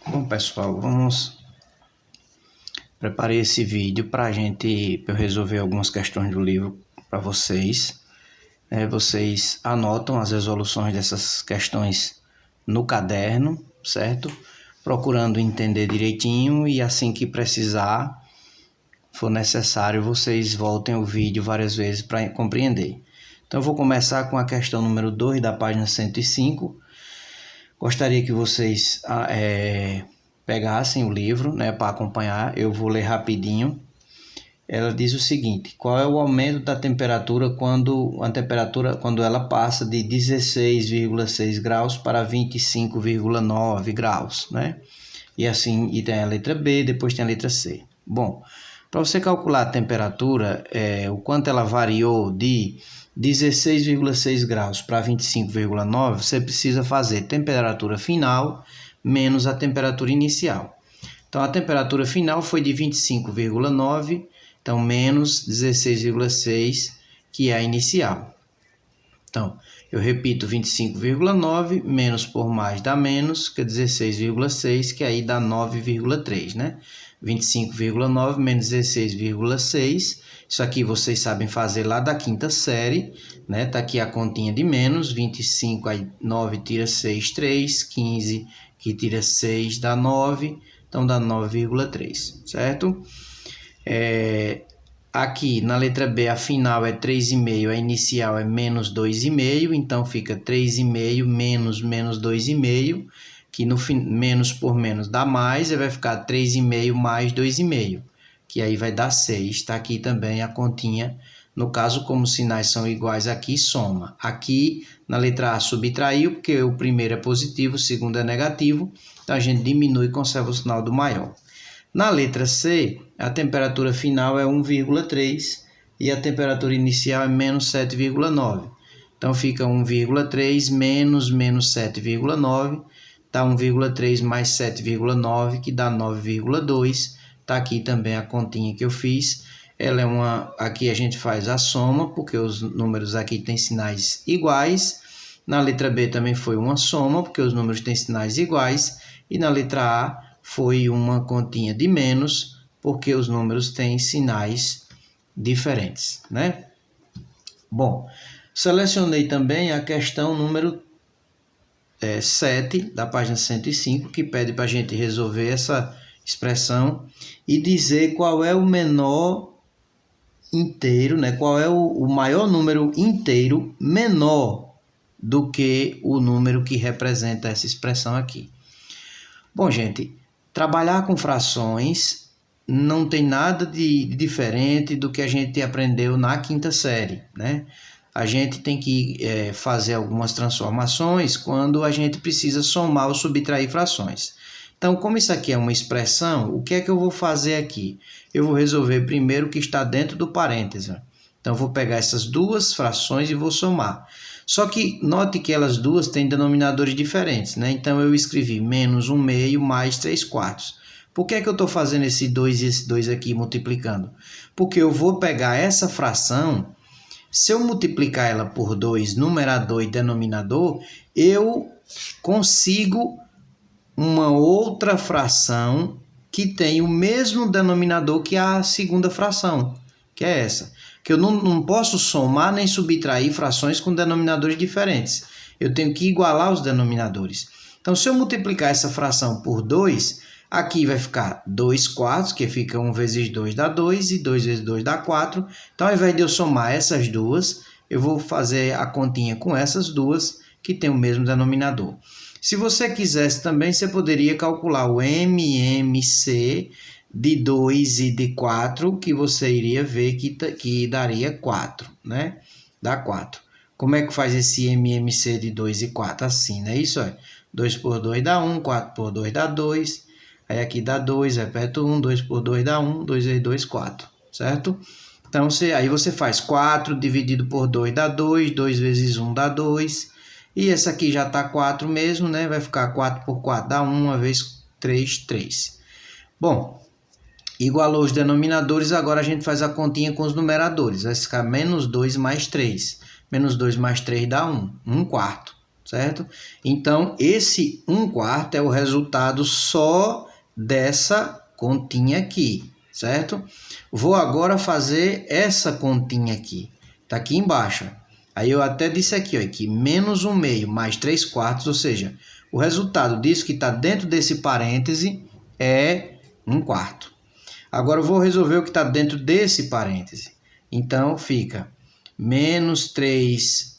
Bom, pessoal, preparei esse vídeo para eu resolver algumas questões do livro para vocês. Vocês anotam as resoluções dessas questões no caderno, certo? Procurando entender direitinho, e assim que precisar, for necessário, vocês voltem o vídeo várias vezes para compreender. Então eu vou começar com a questão número 2 da página 105. Gostaria que vocês pegassem o livro, para acompanhar. Eu vou ler rapidinho. Ela diz o seguinte: qual é o aumento da temperatura quando ela passa de 16,6 graus para 25,9 graus, né? E assim, e tem a letra B, depois tem a letra C. Bom, para você calcular a temperatura, o quanto ela variou de 16,6 graus para 25,9, você precisa fazer temperatura final menos a temperatura inicial. Então, a temperatura final foi de 25,9, então menos 16,6, que é a inicial. Então, eu repito, 25,9 menos por mais dá menos, que é 16,6, que aí dá 9,3, né? 25,9 menos 16,6, isso aqui vocês sabem fazer lá da quinta série, né? Tá aqui a continha de menos, 25, aí 9 tira 6, 3, 15, que tira 6 dá 9, então dá 9,3, certo? Aqui na letra B, a final é 3,5, a inicial é menos 2,5, então fica 3,5 menos 2,5, que no menos por menos dá mais, e vai ficar 3,5 mais 2,5, que aí vai dar 6. Está aqui também a continha. No caso, como os sinais são iguais aqui, soma. Aqui na letra A subtraiu, porque o primeiro é positivo, o segundo é negativo, então a gente diminui e conserva o sinal do maior. Na letra C, a temperatura final é 1,3 e a temperatura inicial é menos 7,9. Então, fica 1,3 menos 7,9, dá 1,3 mais 7,9, que dá 9,2. Está aqui também a continha que eu fiz. Aqui a gente faz a soma, porque os números aqui têm sinais iguais. Na letra B também foi uma soma, porque os números têm sinais iguais. E na letra A foi uma continha de menos, porque os números têm sinais diferentes, né? Bom, selecionei também a questão número 7 da página 105, que pede para a gente resolver essa expressão e dizer qual é o menor inteiro, né? Qual é o maior número inteiro menor do que o número que representa essa expressão aqui. Bom, gente, trabalhar com frações não tem nada de diferente do que a gente aprendeu na quinta série, né? A gente tem que fazer algumas transformações quando a gente precisa somar ou subtrair frações. Então, como isso aqui é uma expressão, o que é que eu vou fazer aqui? Eu vou resolver primeiro o que está dentro do parêntese. Então, eu vou pegar essas duas frações e vou somar. Só que note que elas duas têm denominadores diferentes, né? Então, eu escrevi menos 1/2 mais 3/4. Por que é que eu estou fazendo esse 2 e esse 2 aqui multiplicando? Porque eu vou pegar essa fração, se eu multiplicar ela por 2, numerador e denominador, eu consigo uma outra fração que tem o mesmo denominador que a segunda fração, que é essa. Que eu não posso somar nem subtrair frações com denominadores diferentes. Eu tenho que igualar os denominadores. Então, se eu multiplicar essa fração por 2, aqui vai ficar 2/4, que fica 1 vezes 2 dá 2, e 2 vezes 2 dá 4. Então, ao invés de eu somar essas duas, eu vou fazer a continha com essas duas, que tem o mesmo denominador. Se você quisesse também, você poderia calcular o MMC de 2 e de 4, que você iria ver que daria 4, né? Dá 4. Como é que faz esse MMC de 2 e 4? Assim, né? Isso é 2 por 2 dá 1, 4 por 2 dá 2. Aí aqui dá 2, repete 1, 2 por 2 dá 1, 2 vezes 2, 4, certo? Então, aí você faz 4 dividido por 2 dá 2, 2 vezes 1 dá 2. E essa aqui já está 4 mesmo, né? Vai ficar 4 por 4 dá 1, 1 vezes 3, 3. Bom, igualou os denominadores, agora a gente faz a continha com os numeradores. Vai ficar menos 2 mais 3. Menos 2 mais 3 dá 1, 1/4, certo? Então, esse 1/4 é o resultado só dessa continha aqui, certo? Vou agora fazer essa continha aqui. Está aqui embaixo. Aí eu até disse aqui, ó, que menos 1/2 mais 3/4, ou seja, o resultado disso que está dentro desse parêntese é 1/4. Agora eu vou resolver o que está dentro desse parêntese. Então, fica menos 3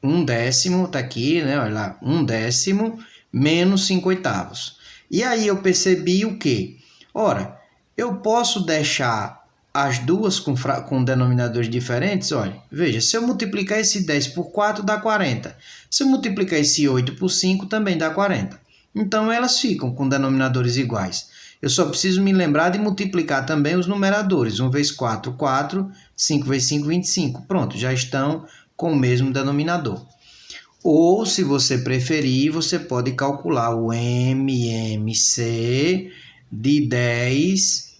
1/10, está aqui, né? Olha lá, 1/10 menos 5/8. E aí eu percebi o quê? Ora, eu posso deixar as duas com denominadores diferentes? Olha, veja, se eu multiplicar esse 10 por 4, dá 40. Se eu multiplicar esse 8 por 5, também dá 40. Então, elas ficam com denominadores iguais. Eu só preciso me lembrar de multiplicar também os numeradores. 1 vezes 4, 4. 5 vezes 5, 25. Pronto, já estão com o mesmo denominador. Ou, se você preferir, você pode calcular o MMC de 10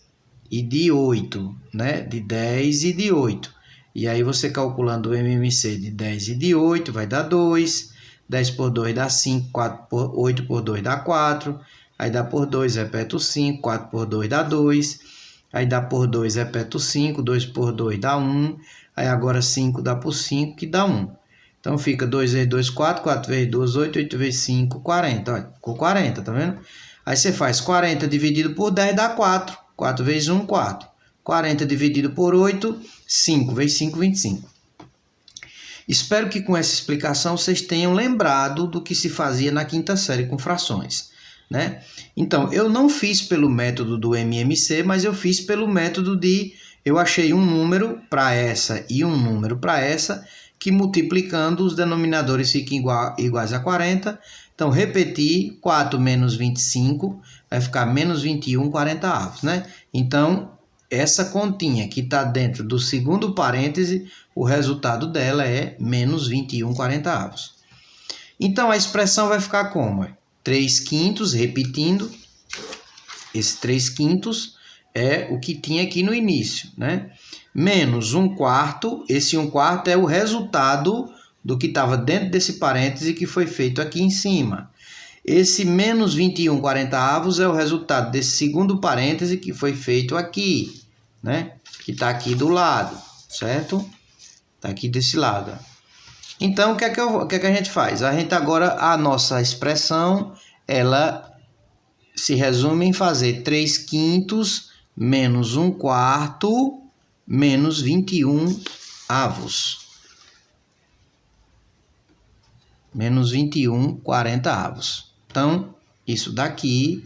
e de 8, né? De 10 e de 8. E aí, você calculando o MMC de 10 e de 8, vai dar 2. 10 por 2 dá 5. 8 por 2 dá 4. Aí dá por 2, repete o 5. 4 por 2 dá 2. Aí dá por 2, repete o 5. 2 por 2 dá 1. Aí agora 5 dá por 5, que dá 1. Então, fica 2 vezes 2, 4. 4 vezes 2, 8. 8 vezes 5, 40. Olha, ficou 40, tá vendo? Aí você faz 40 dividido por 10 dá 4. 4 vezes 1, 4. 40 dividido por 8, 5 vezes 5, 25. Espero que com essa explicação vocês tenham lembrado do que se fazia na quinta série com frações, né? Então, eu não fiz pelo método do MMC, mas eu fiz pelo método de... Eu achei um número para essa e um número para essa, que multiplicando os denominadores ficam iguais a 40. Então, repetir 4 menos 25 vai ficar menos 21 40avos, né? Então, essa continha que está dentro do segundo parêntese, o resultado dela é menos 21 40avos. Então, a expressão vai ficar como? 3/5, repetindo, esse 3/5 é o que tinha aqui no início, né? Menos 1/4, esse 1/4 é o resultado do que estava dentro desse parêntese que foi feito aqui em cima. Esse menos 21 40avos é o resultado desse segundo parêntese que foi feito aqui, né? Que está aqui do lado, certo? Está aqui desse lado. Então, o que é que a gente faz? A gente agora, a nossa expressão, ela se resume em fazer 3/5 menos 1/4 menos 21avos. Menos 21 40avos. Então, isso daqui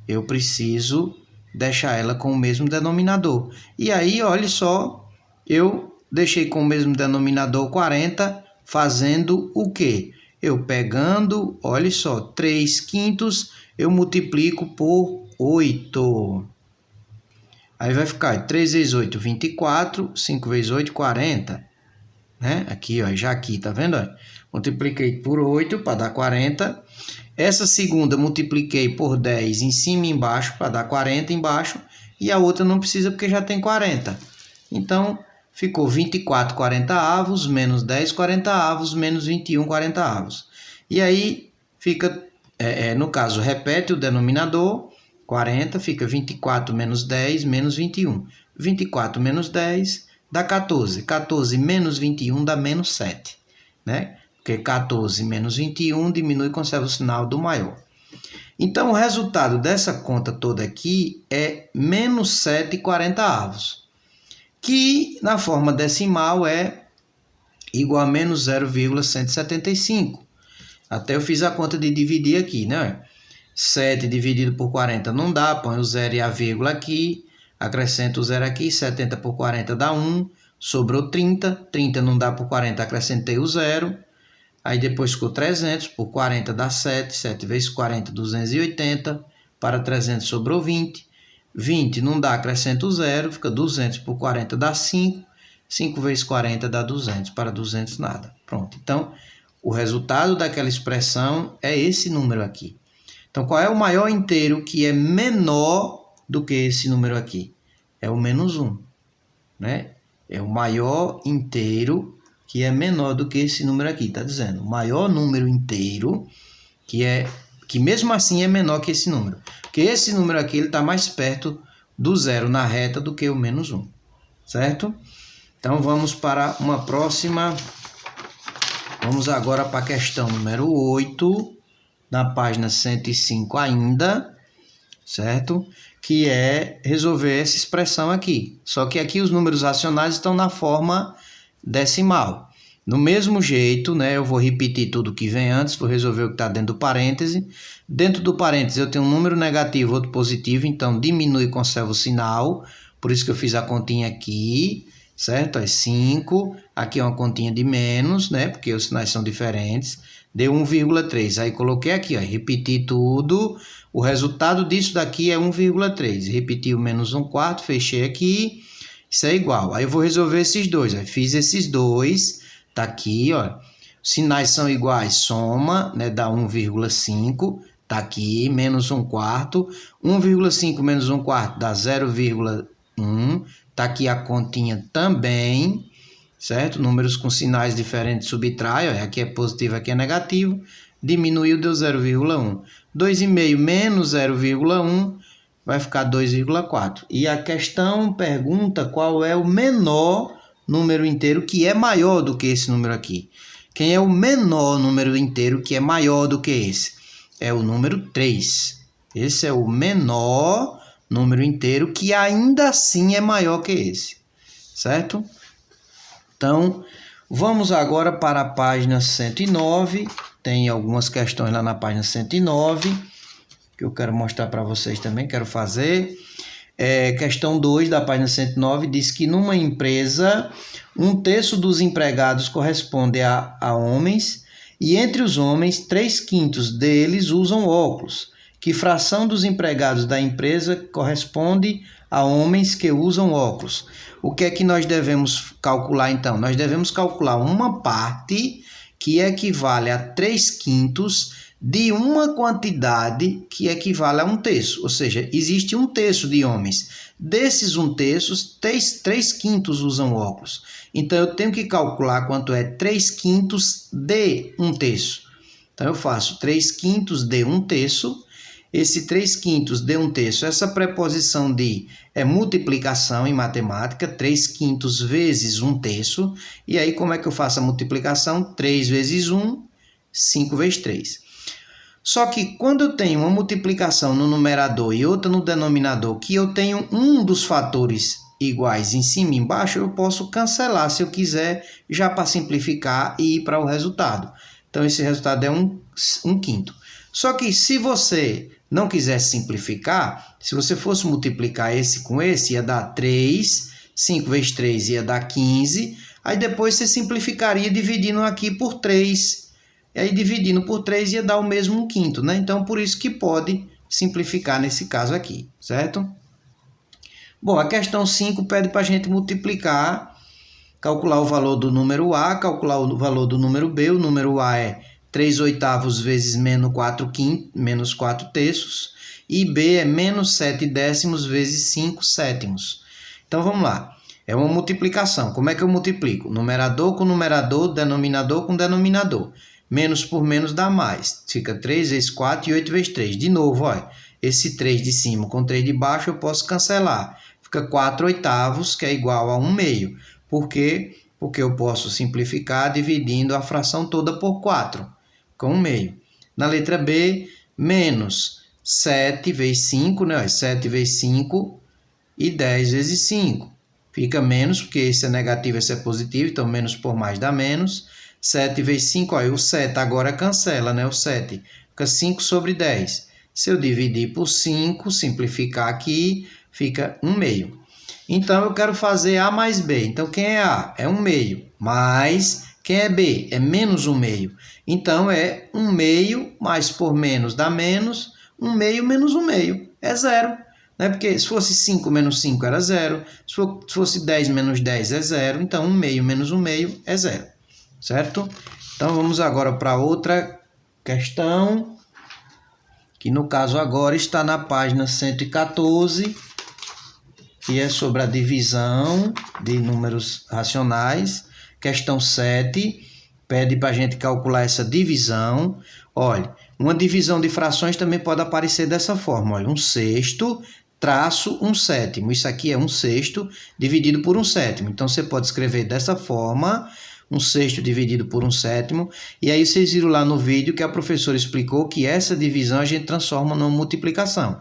eu preciso deixar ela com o mesmo denominador. E aí, olha só, eu deixei com o mesmo denominador 40, fazendo o quê? Eu pegando, olha só, 3/5 eu multiplico por 8. Aí vai ficar 3 vezes 8, 24, 5 vezes 8, 40. Né? Aqui, ó, já aqui, tá vendo? Multipliquei por 8 para dar 40. Essa segunda multipliquei por 10 em cima e embaixo para dar 40 embaixo. E a outra não precisa porque já tem 40. Então, ficou 24 40avos menos 10 40avos menos 21 40avos. E aí, fica, no caso, repete o denominador, 40, fica 24 menos 10 menos 21. 24 menos 10 dá 14. 14 menos 21 dá menos 7, né? Porque 14 menos 21 diminui e conserva o sinal do maior. Então, o resultado dessa conta toda aqui é menos 7 40avos, que na forma decimal é igual a menos 0,175. Até eu fiz a conta de dividir aqui, né? 7 dividido por 40 não dá, põe o 0 e a vírgula aqui, acrescento o 0 aqui, 70 por 40 dá 1, sobrou 30, 30 não dá por 40, acrescentei o 0, aí depois ficou 300, por 40 dá 7, 7 vezes 40, 280, para 300 sobrou 20, 20 não dá, acrescento o 0, fica 200 por 40 dá 5, 5 vezes 40 dá 200, para 200 nada. Pronto, então o resultado daquela expressão é esse número aqui. Então, qual é o maior inteiro que é menor do que esse número aqui? É o menos 1, né? É o maior inteiro que é menor do que esse número aqui, está dizendo. O maior número inteiro, que mesmo assim é menor que esse número. Porque esse número aqui está mais perto do zero na reta do que o menos 1, certo? Então, vamos para uma próxima. Vamos agora para a questão número 8, na página 105 ainda, certo? Que é resolver essa expressão aqui. Só que aqui os números racionais estão na forma decimal. Do mesmo jeito, né, eu vou repetir tudo que vem antes, vou resolver o que está dentro do parêntese. Dentro do parêntese eu tenho um número negativo, outro positivo, então diminui e conserva o sinal. Por isso que eu fiz a continha aqui, certo? É 5. Aqui é uma continha de menos, né, porque os sinais são diferentes. Deu 1,3. Aí coloquei aqui, ó, repeti tudo. O resultado disso daqui é 1,3. Repeti o menos 1/4, fechei aqui. Isso é igual. Aí eu vou resolver esses dois. Aí fiz esses dois. Tá aqui, ó. Sinais são iguais, soma, né? Dá 1,5. Tá aqui, menos 1/4. 1,5 menos 1/4 dá 0,1. Tá aqui a continha também, certo? Números com sinais diferentes subtrai, ó. Aqui é positivo, aqui é negativo. Diminuiu, deu 0,1. 2,5 menos 0,1 vai ficar 2,4. E a questão pergunta qual é o menor número inteiro que é maior do que esse número aqui. Quem é o menor número inteiro que é maior do que esse? É o número 3. Esse é o menor número inteiro que ainda assim é maior que esse, certo? Então, vamos agora para a página 109. Tem algumas questões lá na página 109 que eu quero mostrar para vocês também, quero fazer. Questão 2 da página 109 diz que numa empresa 1/3 dos empregados corresponde a homens e entre os homens 3/5 deles usam óculos. Que fração dos empregados da empresa corresponde a homens que usam óculos? O que é que nós devemos calcular então? Nós devemos calcular uma parte que equivale a 3/5 de uma quantidade que equivale a 1/3, ou seja, existe 1/3 de homens. Desses 1/3, 3/5 usam óculos. Então, eu tenho que calcular quanto é 3/5 de 1/3. Então, eu faço 3/5 de 1/3. Esse 3/5 de 1/3, essa preposição de é multiplicação em matemática, 3/5 vezes 1/3. E aí, como é que eu faço a multiplicação? 3 vezes 1, 5 vezes 3. Só que quando eu tenho uma multiplicação no numerador e outra no denominador, que eu tenho um dos fatores iguais em cima e embaixo, eu posso cancelar se eu quiser, já para simplificar e ir para o resultado. Então, esse resultado é 1/5. Só que se você não quiser simplificar, se você fosse multiplicar esse com esse, ia dar 3, 5 vezes 3 ia dar 15, aí depois você simplificaria dividindo aqui por 3. E aí, dividindo por 3 ia dar o mesmo 1/5, né? Então, por isso que pode simplificar nesse caso aqui, certo? Bom, a questão 5 pede para a gente multiplicar, calcular o valor do número A, calcular o valor do número B. O número A é 3/8 vezes menos 4/3, e B é menos 7/10 vezes 5/7. Então, vamos lá. É uma multiplicação. Como é que eu multiplico? Numerador com numerador, denominador com denominador. Menos por menos dá mais. Fica 3 vezes 4 e 8 vezes 3. De novo, olha, esse 3 de cima com 3 de baixo eu posso cancelar. Fica 4/8, que é igual a 1/2. Por quê? Porque eu posso simplificar dividindo a fração toda por 4, com 1/2. Na letra B, menos 7 vezes 5, né? 7 vezes 5 e 10 vezes 5. Fica menos, porque esse é negativo, esse é positivo, então menos por mais dá menos. 7 vezes 5, ó, o 7 agora cancela, né? O 7 fica 5 sobre 10. Se eu dividir por 5, simplificar aqui, fica 1/2. Então, eu quero fazer A mais B. Então, quem é A? É 1/2. Mais, quem é B? É menos 1/2. Então, é 1/2 mais por menos dá menos. 1/2 menos 1/2 é 0. Né? Porque se fosse 5 menos 5 era 0. Se fosse 10 menos 10 é 0. Então, 1/2 menos 1/2 é 0. Certo? Então, vamos agora para outra questão, que no caso agora está na página 114, que é sobre a divisão de números racionais. questão 7, pede para a gente calcular essa divisão. Olha, uma divisão de frações também pode aparecer dessa forma. Olha, 1/6 traço 1/7. Isso aqui é 1/6 dividido por 1/7. Então, você pode escrever dessa forma, 1/6 dividido por 1/7. E aí, vocês viram lá no vídeo que a professora explicou que essa divisão a gente transforma numa multiplicação,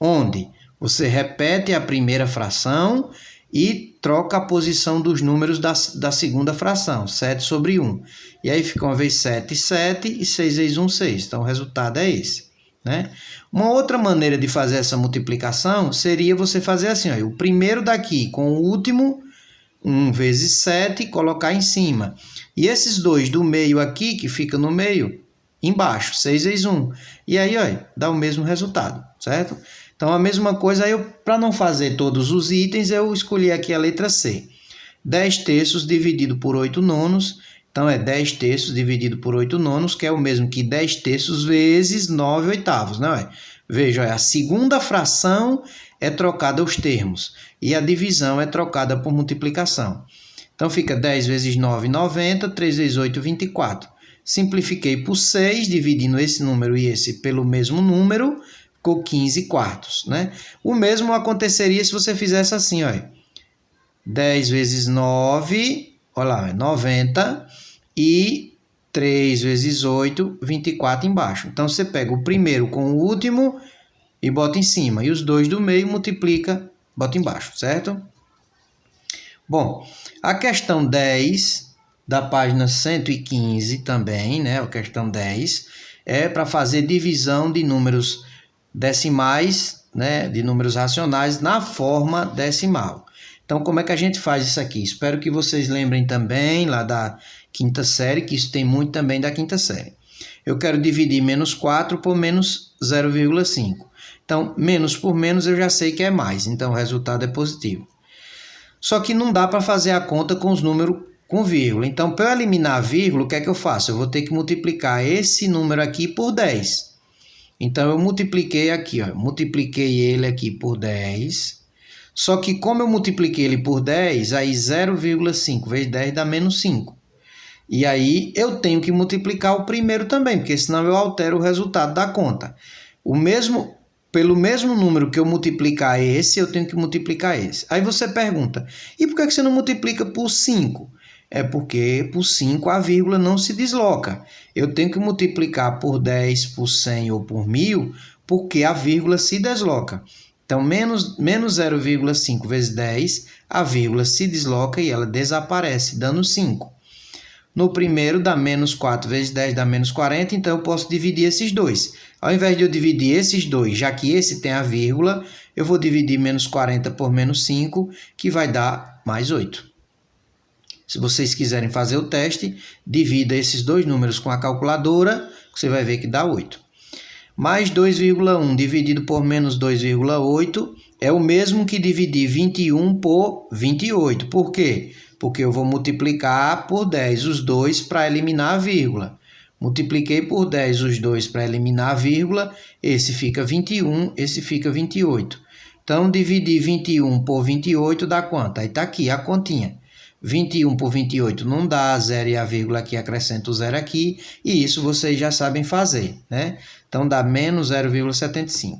onde você repete a primeira fração e troca a posição dos números da segunda fração, 7 sobre 1. E aí fica uma vez 7, 7 e 6 vezes 1, 6. Então, o resultado é esse, né? Uma outra maneira de fazer essa multiplicação seria você fazer assim, ó, o primeiro daqui com o último, 1 vezes 7, colocar em cima. E esses dois do meio aqui, que fica no meio, embaixo, 6 vezes 1. E aí, ó, dá o mesmo resultado, certo? Então, a mesma coisa, para não fazer todos os itens, eu escolhi aqui a letra C. 10/3 dividido por 8/9. Então, é 10/3 dividido por 8/9, que é o mesmo que 10/3 vezes 9/8, né? Veja, a segunda fração é trocada os termos e a divisão é trocada por multiplicação. Então, fica 10 vezes 9, 90, 3 vezes 8, 24. Simplifiquei por 6, dividindo esse número e esse pelo mesmo número, ficou 15/4, né? O mesmo aconteceria se você fizesse assim, ó. 10 vezes 9, olha lá, 90, e 3 vezes 8, 24 embaixo. Então, você pega o primeiro com o último e bota em cima, e os dois do meio multiplica, bota embaixo, certo? Bom, a questão 10, da página 115 também, né? A questão 10 é para fazer divisão de números decimais, né, de números racionais na forma decimal. Então, como é que a gente faz isso aqui? Espero que vocês lembrem também lá da quinta série, que isso tem muito também da quinta série. Eu quero dividir menos 4 por menos 0,5. Então, menos por menos eu já sei que é mais, então o resultado é positivo. Só que não dá para fazer a conta com os números com vírgula. Então, para eu eliminar a vírgula, o que é que eu faço? Eu vou ter que multiplicar esse número aqui por 10. Então, eu multipliquei aqui, ó, multipliquei ele aqui por 10. Só que como eu multipliquei ele por 10, aí 0,5 vezes 10 dá menos 5. E aí eu tenho que multiplicar o primeiro também, porque senão eu altero o resultado da conta. Pelo mesmo número que eu multiplicar esse, eu tenho que multiplicar esse. Aí você pergunta, e por que você não multiplica por 5? É porque por 5 a vírgula não se desloca. Eu tenho que multiplicar por 10, por 100 ou por 1000, porque a vírgula se desloca. Então, menos 0,5 vezes 10, a vírgula se desloca e ela desaparece, dando 5. No primeiro, dá menos 4 vezes 10, dá menos 40, então eu posso dividir esses dois. Ao invés de eu dividir esses dois, já que esse tem a vírgula, eu vou dividir menos 40 por menos 5, que vai dar mais 8. Se vocês quiserem fazer o teste, divida esses dois números com a calculadora, você vai ver que dá 8. Mais 2,1 dividido por menos 2,8 é o mesmo que dividir 21 por 28. Por quê? Porque eu vou multiplicar por 10 os dois para eliminar a vírgula. Multipliquei por 10 os dois para eliminar a vírgula, esse fica 21, esse fica 28. Então, dividir 21 por 28 dá quanto? Aí está aqui a continha. 21 por 28 não dá, 0 e a vírgula aqui, acrescento o 0 aqui, e isso vocês já sabem fazer, né? Então, dá menos 0,75.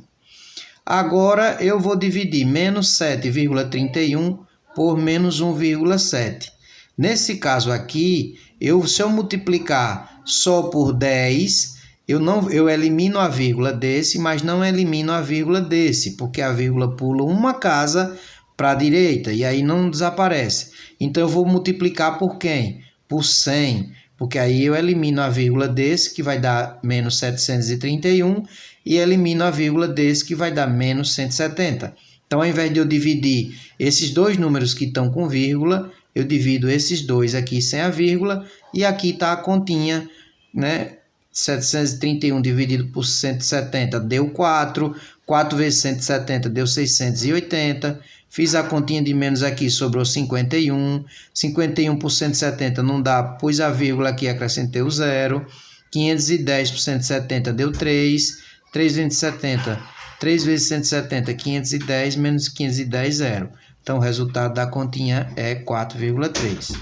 Agora, eu vou dividir menos 7,31 por menos 1,7. Nesse caso aqui, se eu multiplicar só por 10, eu elimino a vírgula desse, mas não elimino a vírgula desse, porque a vírgula pula uma casa para a direita e aí não desaparece. Então, eu vou multiplicar por quem? Por 100, porque aí eu elimino a vírgula desse, que vai dar menos 731, e elimino a vírgula desse, que vai dar menos 170. Então, ao invés de eu dividir esses dois números que estão com vírgula, eu divido esses dois aqui sem a vírgula, e aqui está a continha, né? 731 dividido por 170 deu 4, 4 vezes 170 deu 680, fiz a continha de menos aqui, sobrou 51, 51 por 170 não dá, pus a vírgula aqui, acrescentei o 0, 510 por 170 deu 3, 3 vezes 70, 3 vezes 170, 510 menos 510, 0. Então, o resultado da continha é 4,3.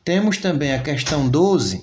Temos também a questão 12,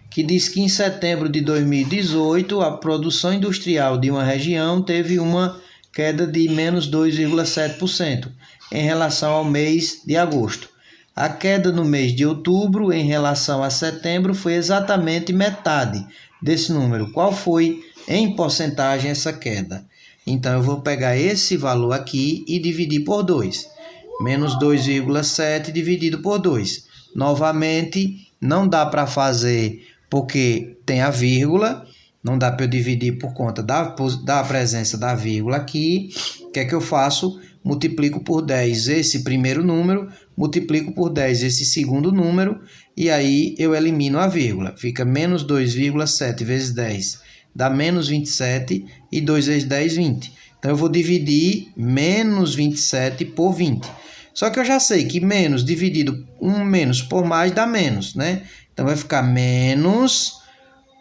que diz que em setembro de 2018, a produção industrial de uma região teve uma queda de menos 2,7% em relação ao mês de agosto. A queda no mês de outubro em relação a setembro foi exatamente metade desse número. Qual foi em porcentagem essa queda? Então, eu vou pegar esse valor aqui e dividir por 2. Menos 2,7 dividido por 2. Novamente, não dá para fazer porque tem a vírgula. Não dá para eu dividir por conta da presença da vírgula aqui. O que é que eu faço? Multiplico por 10 esse primeiro número, multiplico por 10 esse segundo número, e aí eu elimino a vírgula. Fica menos 2,7 vezes 10 dá menos 27, e 2 vezes 10, 20. Então, eu vou dividir menos 27 por 20. Só que eu já sei que menos dividido menos por mais dá menos, né? Então, vai ficar menos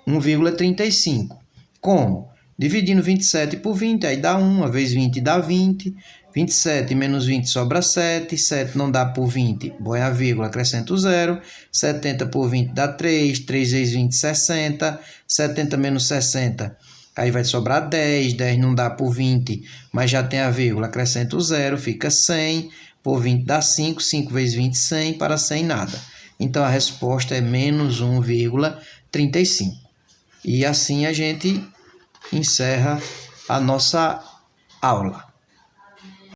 1,35. Como? Dividindo 27 por 20, aí dá 1, uma vez 20 dá 20. 27 menos 20 sobra 7. 7 não dá por 20, põe a vírgula, acrescento 0. 70 por 20 dá 3. 3 vezes 20, 60. 70 menos 60, aí vai sobrar 10. 10 não dá por 20, mas já tem a vírgula, acrescento 0, fica 100. Por 20 dá 5. 5 vezes 20, 100. Para 100, nada. Então, a resposta é menos 1,35. E assim a gente encerra a nossa aula.